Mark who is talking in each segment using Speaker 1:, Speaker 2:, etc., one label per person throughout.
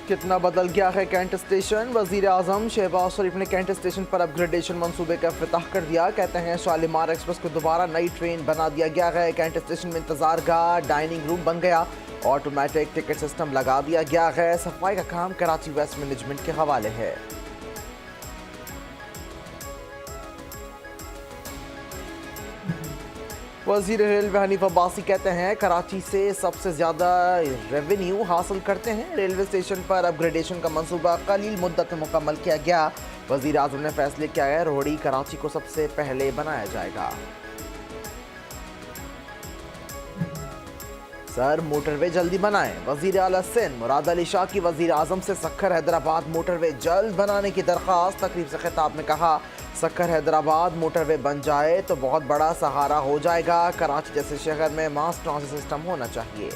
Speaker 1: कितना बदल गया है कैंट स्टेशन। वजीर आजम शहबाज शरीफ ने कैंट स्टेशन पर अपग्रेडेशन मंसूबे का इफ्तिताह कर दिया। कहते हैं शालीमार एक्सप्रेस को दोबारा नई ट्रेन बना दिया गया है। कैंट स्टेशन में इंतजार गाह, डाइनिंग रूम बन गया, ऑटोमेटिक टिकट सिस्टम लगा दिया गया है। सफाई का काम कराची वेस्ट मैनेजमेंट के हवाले है। वजीर रेलवे हनीफ अब्बासी कहते हैं कराची से सबसे ज़्यादा रेवेन्यू हासिल करते हैं। रेलवे स्टेशन पर अपग्रेडेशन का मंसूबा कलील मुद्दत में मुकम्मल किया गया। वजीर आजम ने फैसले किया है रोहड़ी कराची को सबसे पहले बनाया जाएगा। सर मोटरवे जल्दी बनाएं। वजीर आला सिंध मुराद अली शाह की वजीर आजम से सक्खर हैदराबाद मोटरवे जल्द बनाने की दरख्वास्त। तकरीब से खिताब में कहा सक्खर हैदराबाद मोटरवे बन जाए तो बहुत बड़ा सहारा हो जाएगा। कराची जैसे शहर में मास ट्रांसिट सिस्टम होना चाहिए।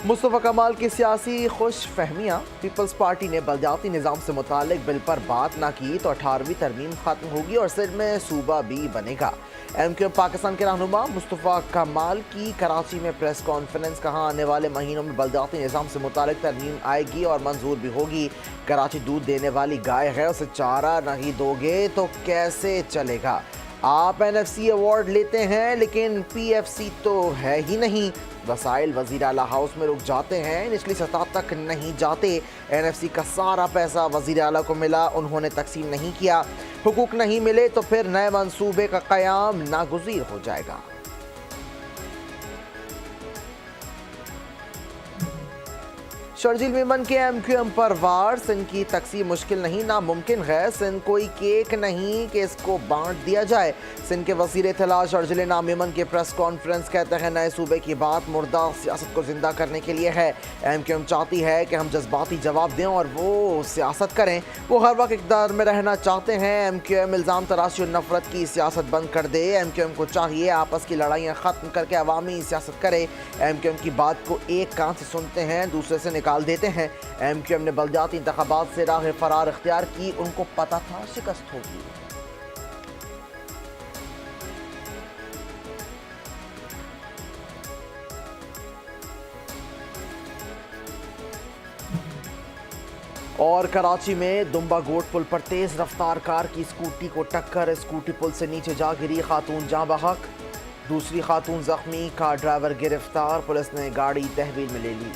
Speaker 1: मुस्तफा कमाल की सियासी खुश फहमियाँ। पीपल्स पार्टी ने बलदियाती निज़ाम से मुतालिक बिल पर बात ना की तो 18वीं तरमीम खत्म होगी और सिंध में सूबा भी बनेगा। MQM पाकिस्तान के रहनुमा मुस्तफा कमाल की कराची में प्रेस कॉन्फ्रेंस। कहा आने वाले महीनों में बलदियाती निज़ाम से मुतालिक तरमीम आएगी और मंजूर भी होगी। कराची दूध देने वाली गाय है, उसे चारा नहीं दोगे तो कैसे चलेगा। आप NFC अवार्ड लेते हैं लेकिन PFC तो है ही नहीं। वसाइल वजीर आला हाउस में रुक जाते हैं, निचली सतह तक नहीं जाते। NFC का सारा पैसा वजीर आला को मिला, उन्होंने तकसीम नहीं किया। हुकूक नहीं मिले तो फिर नए मंसूबे का क़याम नागुज़ीर हो जाएगा। शर्जील मेमन के MQM पर वार। सिंध की तकसीम मुश्किल नहीं नामुमकिन है। सिंध कोई केक नहीं कि इसको बांट दिया जाए। सिंध के वज़ीर इत्तला शर्जील मेमन के प्रेस कॉन्फ्रेंस। कहते हैं नए सूबे की बात मुर्दा सियासत को जिंदा करने के लिए है। MQM चाहती है कि हम जज्बाती जवाब दें और वो सियासत करें। वो हर वक्त इक़्तिदार में रहना चाहते हैं। MQM इल्ज़ाम तराशी और नफरत की सियासत बंद कर दे। MQM को चाहिए आपस की लड़ाइयाँ ख़त्म करके अवामी सियासत करे। MQM की बात को एक कान से सुनते हैं, दूसरे से निकाल देते हैं। MQM ने बलदियाती इंतखाबात से राह फरार इख्तियार की। उनको पता था शिकस्त होगी। और कराची में दुम्बा गोट पुल पर तेज रफ्तार कार की स्कूटी को टक्कर। स्कूटी पुल से नीचे जा गिरी, खातून जाँ बहक, दूसरी खातून जख्मी, कार ड्राइवर गिरफ्तार। पुलिस ने गाड़ी तहवील में ले ली।